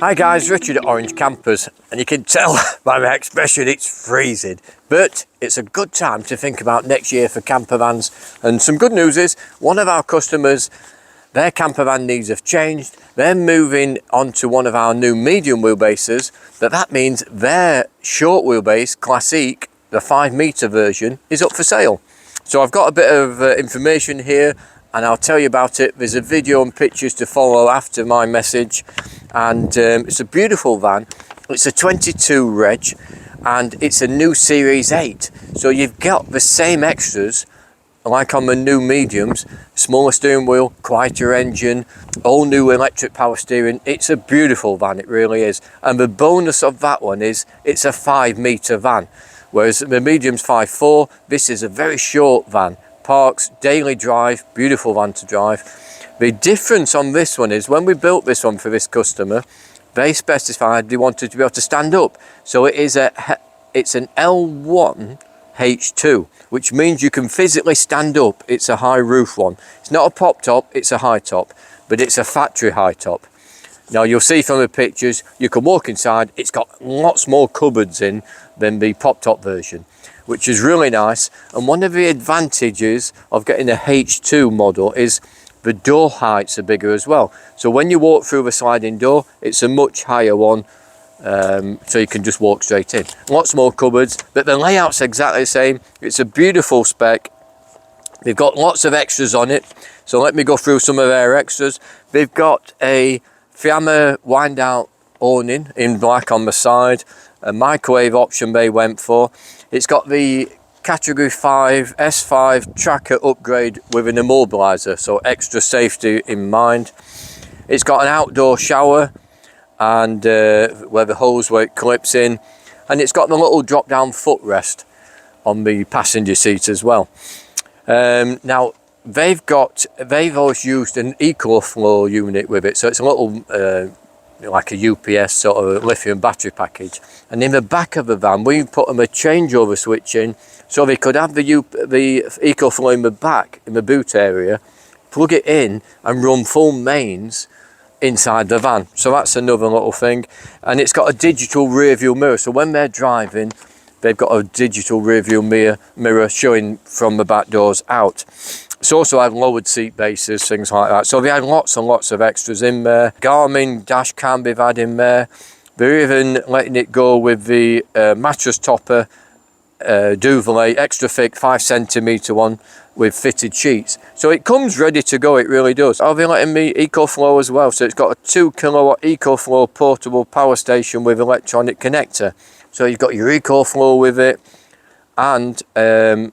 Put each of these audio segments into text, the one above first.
Hi guys, Richard at Orange Campers, and you can tell by my expression it's freezing, but it's a good time to think about next year for camper vans. And some good news is one of our customers, their camper van needs have changed. They're moving on to one of our new medium wheelbases, but that means their short wheelbase Classique, the 5 metre version, is up for sale. So I've got a bit of information here and I'll tell you about it. There's a video and pictures to follow after my message, and it's a beautiful van. It's a 22 reg and it's a new Series 8, so you've got the same extras like on the new mediums: smaller steering wheel, quieter engine, all new electric power steering. It's a beautiful van, it really is. And the bonus of that one is it's a 5 metre van, whereas the medium's 5'4". This is a very short van. Parks, daily drive, beautiful van to drive. The difference on this one is when we built this one for this customer, they specified they wanted to be able to stand up. So it's an L1H2, which means you can physically stand up. It's a high roof one. It's not a pop top, it's a high top, but it's a factory high top. Now you'll see from the pictures, you can walk inside. It's got lots more cupboards in than the pop top version, which is really nice. And one of the advantages of getting a H2 model is the door heights are bigger as well. So when you walk through the sliding door, it's a much higher one, so you can just walk straight in. Lots more cupboards, but the layout's exactly the same. It's a beautiful spec. They've got lots of extras on it, so let me go through some of their extras. They've got a Fiamma wind out awning in black on the side, a microwave option they went for. It's got the category 5 S5 tracker upgrade with an immobilizer, so extra safety in mind. It's got an outdoor shower and where the hose where it clips in, and it's got the little drop down footrest on the passenger seat as well. Now they've always used an EcoFlow unit with it, so it's a little like a UPS sort of lithium battery package. And in the back of the van we put them a changeover switch in, so they could have the EcoFlow in the back in the boot area, plug it in and run full mains inside the van. So that's another little thing. And it's got a digital rear view mirror, so when they're driving they've got a digital rear view mirror showing from the back doors out. It's also had lowered seat bases, things like that. So they had lots and lots of extras in there. Garmin dash cam they've had in there. They're even letting it go with the mattress topper duvet, extra thick 5 centimetre one with fitted sheets. So it comes ready to go, it really does. I'll be letting me EcoFlow as well. So it's got a 2 kilowatt EcoFlow portable power station with electronic connector. So you've got your EcoFlow with it, and a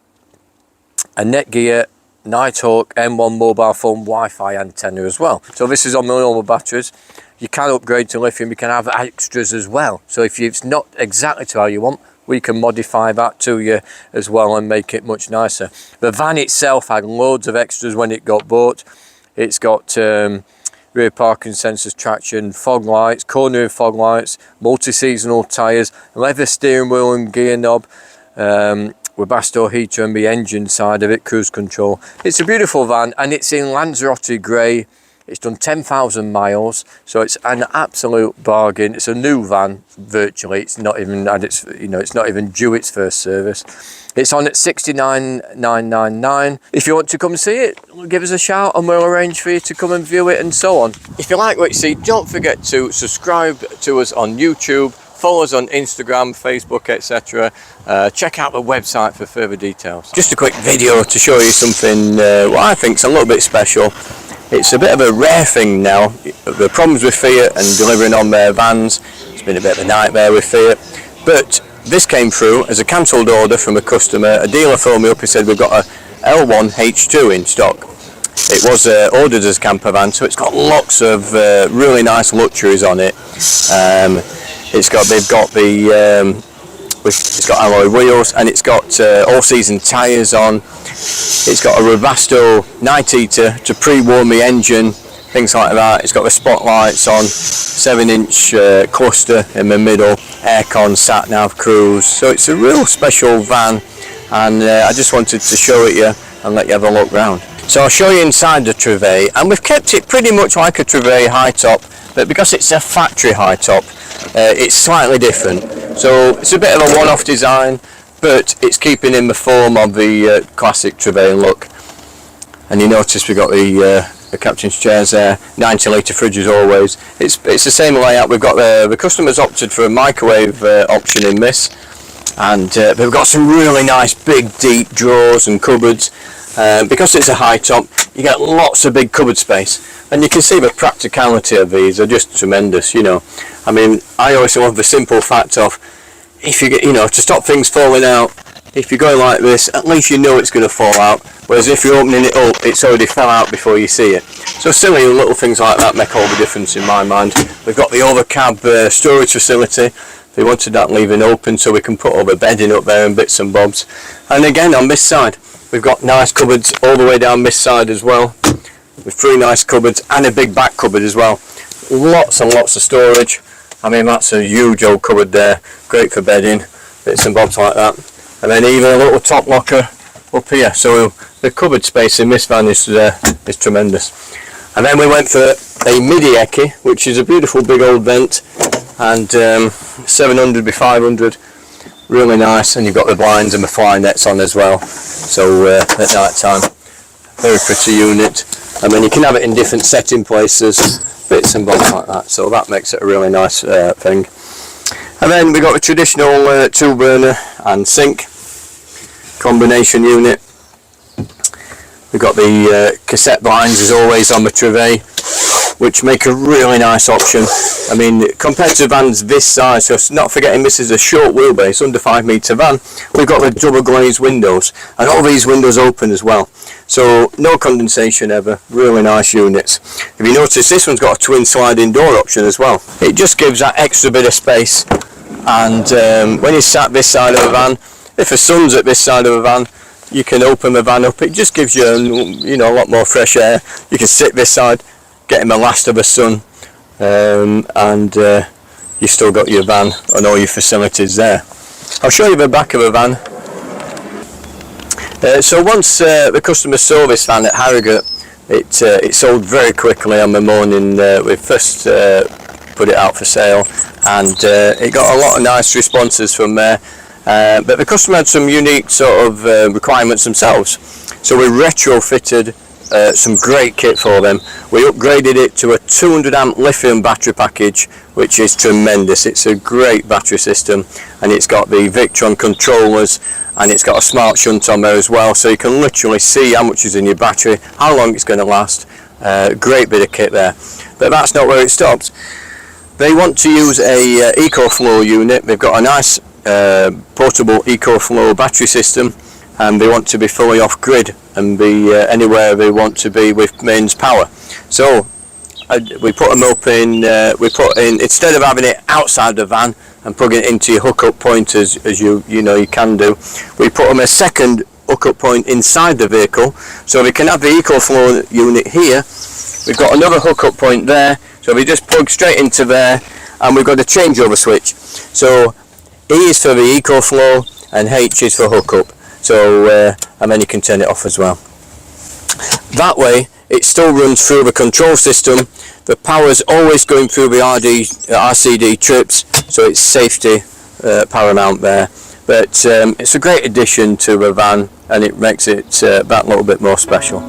Netgear Nighthawk M1 mobile phone Wi-Fi antenna as well. So this is on the normal batteries. You can upgrade to lithium, you can have extras as well. So if it's not exactly to how you want, we can modify that to you as well and make it much nicer. The van itself had loads of extras when it got bought. It's got rear parking sensors, traction, fog lights, cornering fog lights, multi-seasonal tyres, leather steering wheel and gear knob, Webasto heater and the engine side of it, cruise control. It's a beautiful van and it's in Lanzarote grey. It's done 10,000 miles, so it's an absolute bargain. It's a new van virtually. It's not even had its, it's not even due its first service. It's on at 69,999. If you want to come see it, give us a shout and we'll arrange for you to come and view it and so on. If you like what you see, don't forget to subscribe to us on YouTube, follow us on Instagram, Facebook, etc. Check out the website for further details. Just a quick video to show you something what I think is a little bit special. It's a bit of a rare thing now. The problems with Fiat and delivering on their vans, it's been a bit of a nightmare with Fiat. But this came through as a cancelled order from a customer. A dealer phoned me up and said we've got a L1H2 in stock. It was ordered as a camper van, so it's got lots of really nice luxuries on it. It's got alloy wheels, and it's got all-season tyres on. It's got a Webasto night heater to pre-warm the engine, things like that. It's got the spotlights on, 7-inch cluster in the middle, aircon, sat-nav, cruise. So it's a real special van, and I just wanted to show it you and let you have a look round. So I'll show you inside the Trouvaille, and we've kept it pretty much like a Trouvaille high top, but because it's a factory high top, it's slightly different. So it's a bit of a one-off design, but it's keeping in the form of the classic Trouvaille look. And you notice we've got the captain's chairs there, 90 litre fridge as always. It's the same layout. We've got the customers opted for a microwave option in this, and we've got some really nice big deep drawers and cupboards. Because it's a high top, you get lots of big cupboard space, and you can see the practicality of these are just tremendous. You know, I mean, I always love the simple fact of, if you get, you know, to stop things falling out, if you're going like this, at least you know it's going to fall out, whereas if you're opening it up, it's already fell out before you see it. So silly little things like that make all the difference in my mind. We've got the overcab storage facility. They wanted that leaving open so we can put all the bedding up there and bits and bobs. And again, on this side, we've got nice cupboards all the way down this side as well, with 3 nice cupboards and a big back cupboard as well. Lots and lots of storage. I mean, that's a huge old cupboard there, great for bedding, bits and bobs like that. And then even a little top locker up here. So the cupboard space in this van is tremendous. And then we went for a midi Ecke, which is a beautiful big old vent, and 700 by 500. Really nice, and you've got the blinds and the fly nets on as well, so at night time, very pretty unit. I mean, you can have it in different setting places, bits and bobs like that, so that makes it a really nice thing. And then we got the traditional 2 burner and sink combination unit. We've got the cassette blinds as always on the Trouvaille, which make a really nice option. I mean, compared to vans this size, so not forgetting this is a short wheelbase, under 5 metre van, we've got the double glazed windows, and all these windows open as well. So no condensation ever, really nice units. If you notice, this one's got a twin sliding door option as well. It just gives that extra bit of space, and when you're sat this side of a van, if the sun's at this side of a van, you can open the van up. It just gives you, you know, a lot more fresh air. You can sit this side, getting the last of the sun, and you still got your van and all your facilities there. I'll show you the back of the van. So once the customer saw this van at Harrogate, it sold very quickly on the morning we first put it out for sale, and it got a lot of nice responses from there. But the customer had some unique sort of requirements themselves, so we retrofitted some great kit for them. We upgraded it to a 200 amp lithium battery package, which is tremendous. It's a great battery system, and it's got the Victron controllers, and it's got a smart shunt on there as well, so you can literally see how much is in your battery, how long it's going to last. Great bit of kit there. But that's not where it stops. They want to use a EcoFlow unit. They've got a nice portable EcoFlow battery system, and they want to be fully off grid and be anywhere they want to be with mains power. So we put them up in, instead of having it outside the van and plugging it into your hookup point as you know you can do, we put them a second hookup point inside the vehicle, so we can have the EcoFlow unit here. We've got another hookup point there, so we just plug straight into there, and we've got a changeover switch. So E is for the EcoFlow and H is for hookup. So and then you can turn it off as well. That way it still runs through the control system. The power is always going through the RCD trips, so it's safety paramount there. But it's a great addition to the van, and it makes it that little bit more special.